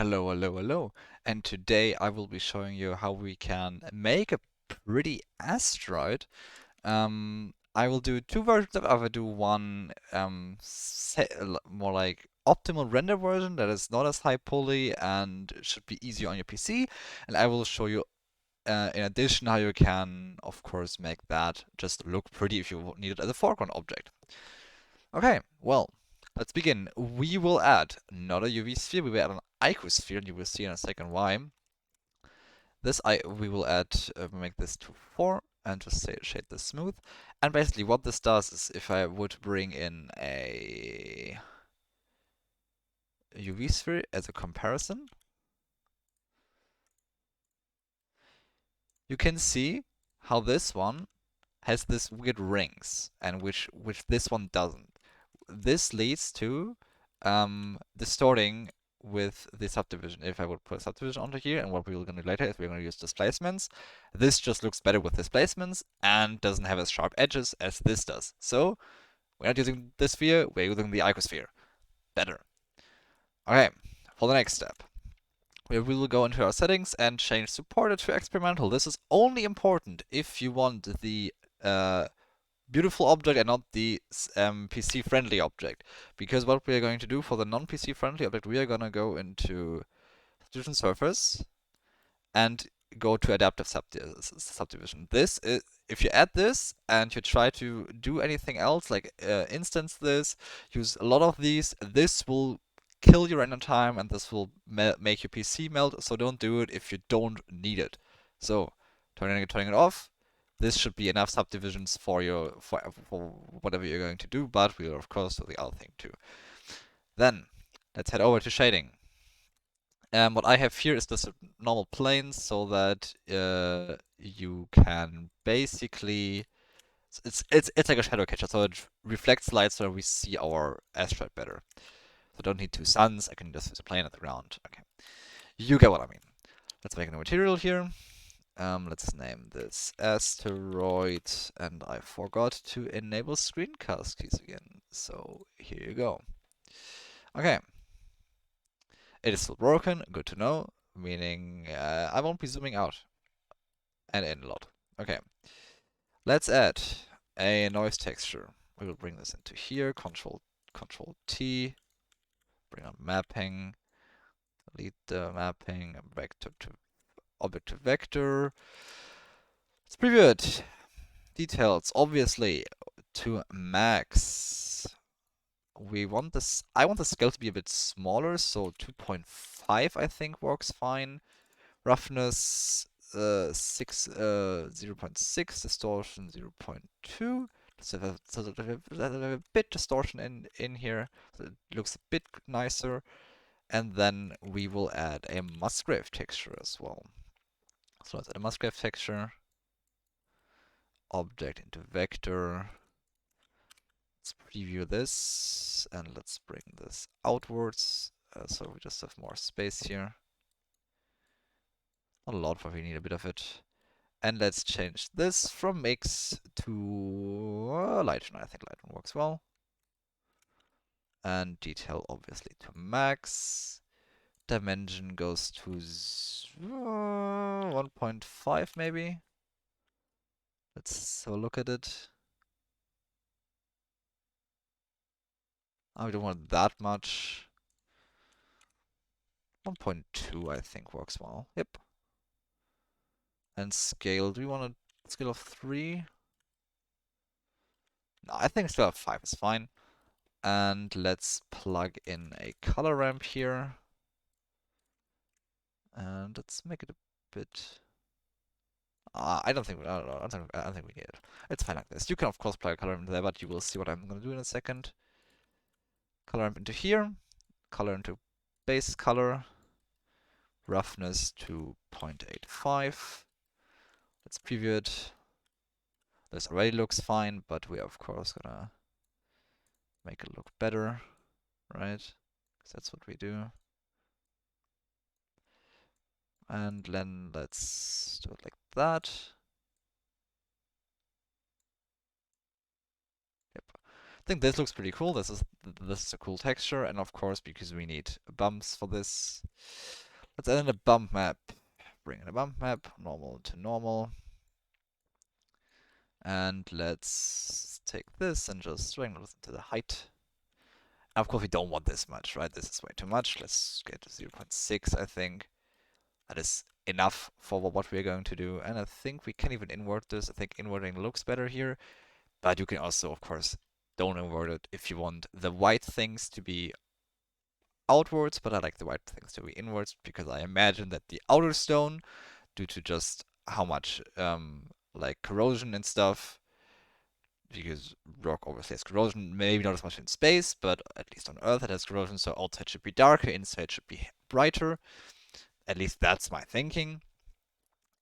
Hello, hello, hello. And today I will be showing you how we can make a pretty asteroid. I will do two versions of it. I will do one more like optimal render version that is not as high poly and should be easier on your PC. And I will show you in addition how you can, of course, make that just look pretty if you need it as a foreground object. Okay, well, let's begin. We will add not a UV sphere, we will add an icosphere, and you will see in a second why. We will add, make this to 4 and just say shade this smooth. And basically what this does is if I would bring in a UV sphere as a comparison, you can see how this one has this weird rings and which this one doesn't. This leads to distorting with the subdivision. If I would put a subdivision onto here, and what we're going to do later is we're going to use displacements, this just looks better with displacements and doesn't have as sharp edges as this does. So we're not using the sphere, we're using the icosphere. Better. Okay, for the next step. We will go into our settings and change supported to experimental. This is only important if you want the beautiful object and not the PC friendly object. Because what we are going to do for the non-PC friendly object, we are going to go into subdivision surface and go to adaptive subdivision. This is, if you add this and you try to do anything else, like instance this, use a lot of these, this will kill your render time and this will make your PC melt, so don't do it if you don't need it. So, turning it off. This should be enough subdivisions for whatever you're going to do, but we'll of course do the other thing too. Then, let's head over to shading. What I have here is just a normal plane so that you can basically it's like a shadow catcher, so it reflects light so we see our asteroid better. So I don't need two suns, I can just use a plane at the ground. Okay. You get what I mean. Let's make a new material here. Let's name this Asteroid, and I forgot to enable screencast keys again. So here you go. Okay. It is still broken, good to know, meaning I won't be zooming out and in a lot. Okay, let's add a noise texture. We will bring this into here, Control T, bring up mapping, delete the mapping, vector to object to vector. Let's preview it. Details, obviously, to max. We want this, I want the scale to be a bit smaller, so 2.5 I think works fine. Roughness 0.6, distortion 0.2. So there's a bit distortion in here, so it looks a bit nicer. And then we will add a Musgrave texture as well. So let's add a Musgrave texture. Object into vector. Let's preview this and let's bring this outwards so we just have more space here. Not a lot, but we need a bit of it. And let's change this from mix to lighten. I think lighten works well. And detail obviously to max. Dimension goes to 1.5 maybe. Let's have a look at it. Oh, we don't want that much. 1.2 I think works well. Yep. And scale, do we want a scale of 3? No, I think scale of 5 is fine. And let's plug in a color ramp here. And let's make it a bit. I don't think we need it. It's fine like this. You can of course plug a color into there, but you will see what I'm gonna do in a second. Color ramp into here. Color into base color. Roughness to 0.85. Let's preview it. This already looks fine, but we are of course gonna make it look better, right? Because that's what we do. And then let's do it like that. Yep. think this looks pretty cool. This is a cool texture, and of course, because we need bumps for this, let's add in a bump map. Bring in a bump map, normal to normal. And let's take this and just bring it to the height. And of course, we don't want this much, right? This is way too much. Let's get to 0.6, I think. That is enough for what we're going to do. And I think we can even invert this. I think inverting looks better here. But you can also, of course, don't invert it if you want the white things to be outwards, but I like the white things to be inwards because I imagine that the outer stone, due to just how much like corrosion and stuff, because rock obviously has corrosion, maybe not as much in space, but at least on Earth it has corrosion, so outside should be darker, inside should be brighter. At least that's my thinking.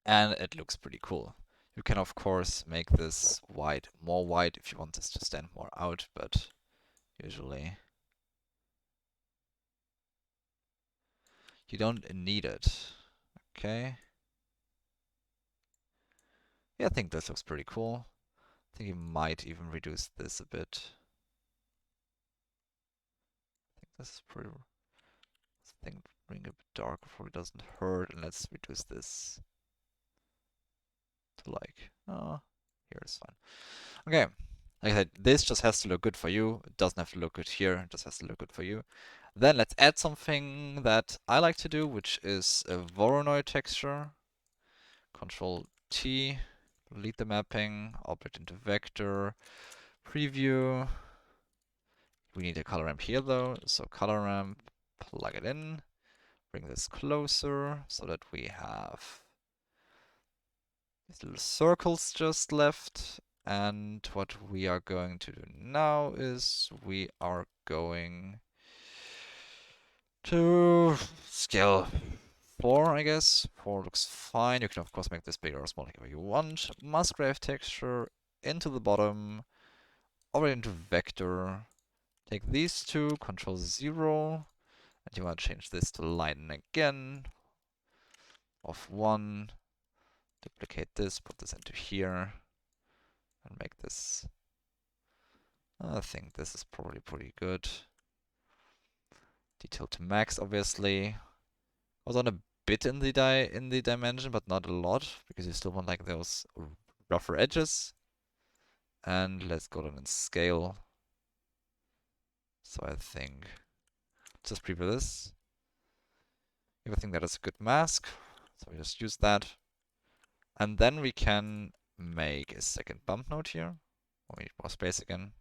And it looks pretty cool. You can of course make this white more white if you want this to stand more out, but usually you don't need it. Okay. Yeah, I think this looks pretty cool. I think you might even reduce this a bit. I think this is pretty. I think bring it a bit darker before it doesn't hurt, and let's reduce this to like, oh, here it's fine. Okay, like I said, this just has to look good for you. It doesn't have to look good here. It just has to look good for you. Then let's add something that I like to do, which is a Voronoi texture. Control T, delete the mapping, object into vector, preview. We need a color ramp here though, so color ramp, plug it in, bring this closer so that we have these little circles just left. And what we are going to do now is we are going to scale 4, I guess. 4 looks fine. You can of course make this bigger or smaller if you want. Musgrave texture into the bottom, over into vector. Take these two, Control 0, and you want to change this to line again of 1. Duplicate this, put this into here, and make this. I think this is probably pretty good. Detail to max, obviously. I was on a bit in the dimension, but not a lot, because you still want like those rougher edges. And let's go down and scale. So I think just preview this. If I think that is a good mask, so we just use that. And then we can make a second bump node here. We need more space again.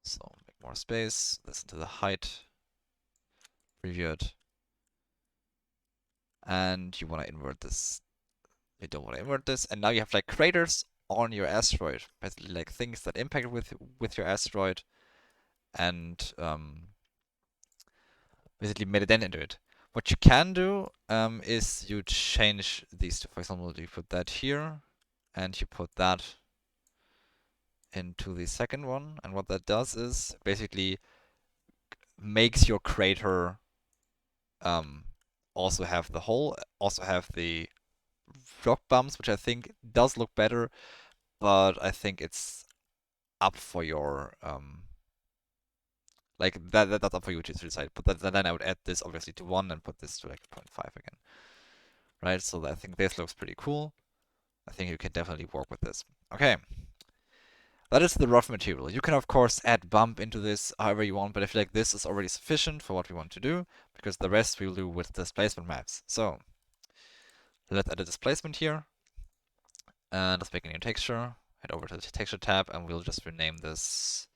So make more space, listen to the height, preview it. And you want to invert this. You don't want to invert this. And now you have like craters on your asteroid, basically like things that impact with your asteroid, and basically made a dent into it. What you can do is you change these two. For example, you put that here, and you put that into the second one. And what that does is basically makes your crater also have the hole, also have the rock bumps, which I think does look better, but I think it's up for your like that's up for you to decide. But then I would add this obviously to 1 and put this to like 0.5 again. Right, so I think this looks pretty cool. I think you can definitely work with this. Okay. That is the rough material. You can of course add bump into this however you want, but I feel like this is already sufficient for what we want to do, because the rest we'll do with displacement maps. So let's add a displacement here. And let's make a new texture. Head over to the texture tab and we'll just rename this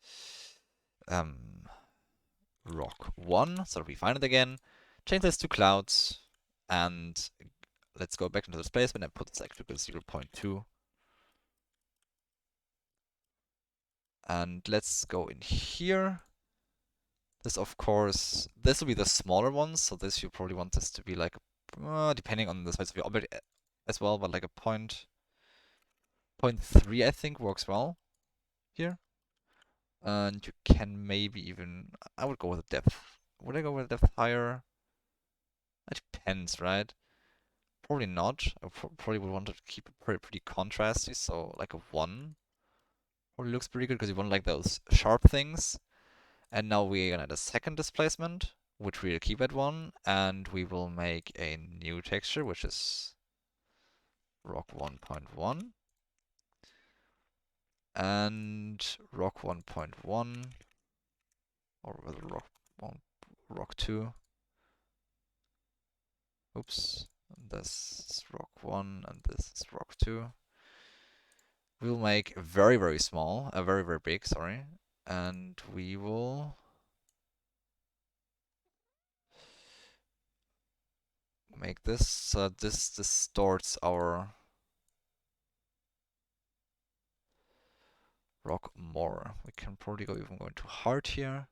rock 1 so that we find it again. Change this to clouds, and let's go back into the displacement and put this actually to 0.2. And let's go in here. This, of course, this will be the smaller ones, so this you probably want this to be like, depending on the size of your object as well, but like a 0.3 I think works well here. And you can maybe even, I would go with depth. Would I go with depth higher? It depends, right? Probably not. I probably would want to keep it pretty contrasty, so like a 1 probably looks pretty good because you want like those sharp things. And now we're gonna add a second displacement, which we'll keep at 1, and we will make a new texture, which is rock 1.1 and rock 1.1, or rock 1, rock 2. Oops, this is rock 1 and this is rock 2. We'll make very, very small, very, very big, sorry, and we will make this so this distorts our rock more. We can probably even go into hard here.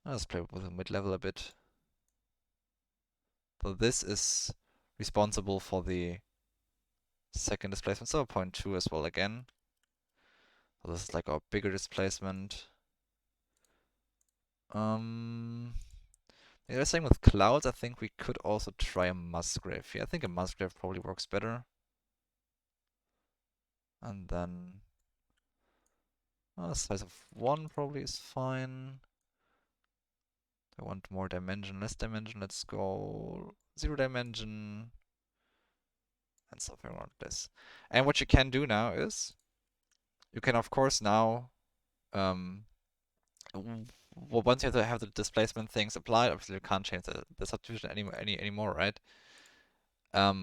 Let's play with the mid-level a bit. So this is responsible for the second displacement, so 0.2 as well again. So this is like our bigger displacement. Yeah, same with clouds. I think we could also try a Musgrave here. I think a Musgrave probably works better. And then size of 1 probably is fine. I want more dimension, less dimension. Let's go 0 dimension and something around this. And what you can do now is you can of course now once you have the displacement things applied, obviously you can't change the subdivision anymore, right? But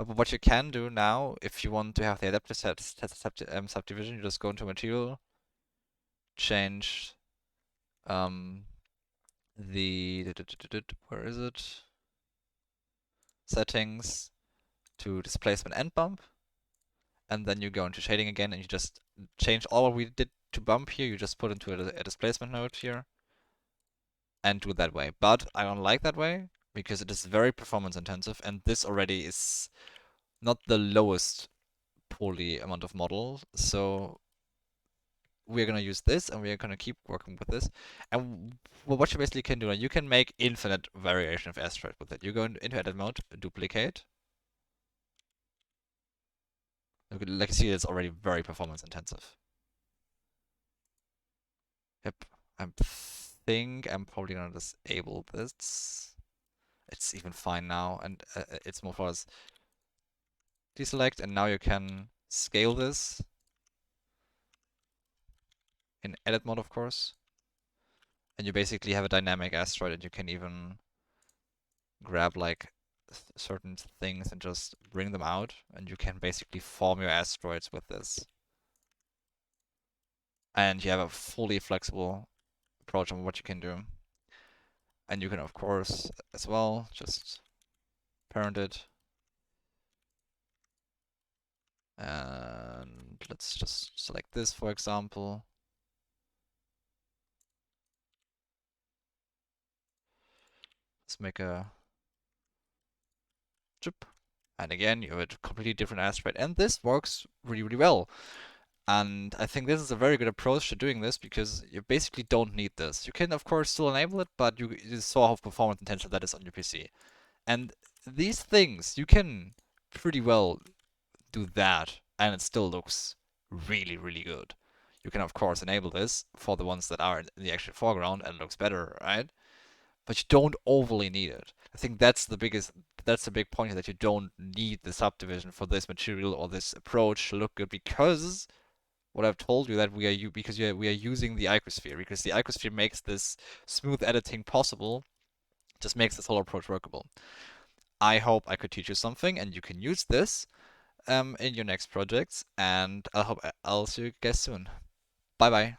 what you can do now, if you want to have the adaptive subdivision, you just go into material, change where is it? Settings to displacement and bump, and then you go into shading again, and you just change all what we did to bump here. You just put into a displacement node here, and do it that way. But I don't like that way because it is very performance intensive, and this already is not the lowest poly amount of model, so we're gonna use this and we're gonna keep working with this. And what you basically can do, you can make infinite variation of asteroid with it. You go into edit mode, duplicate. Like you see, it's already very performance intensive. Yep, I think I'm probably gonna disable this. It's even fine now, and it's more for us. Deselect, and now you can scale this in edit mode, of course. And you basically have a dynamic asteroid, and you can even grab like certain things and just bring them out, and you can basically form your asteroids with this. And you have a fully flexible approach on what you can do. And you can, of course, as well, just parent it. And let's just select this, for example. Let's make a chip. And again, you have a completely different asteroid. And this works really, really well. And I think this is a very good approach to doing this because you basically don't need this. You can, of course, still enable it, but you saw how performance intensive that is on your PC. And these things, you can pretty well do that, and it still looks really, really good. You can, of course, enable this for the ones that are in the actual foreground and it looks better, right? But you don't overly need it. I think that's the big point here, that you don't need the subdivision for this material or this approach to look good, because what I've told you, that we are using the icosphere, because the icosphere makes this smooth editing possible, just makes this whole approach workable. I hope I could teach you something and you can use this in your next projects, and I hope I'll see you guys soon. Bye bye.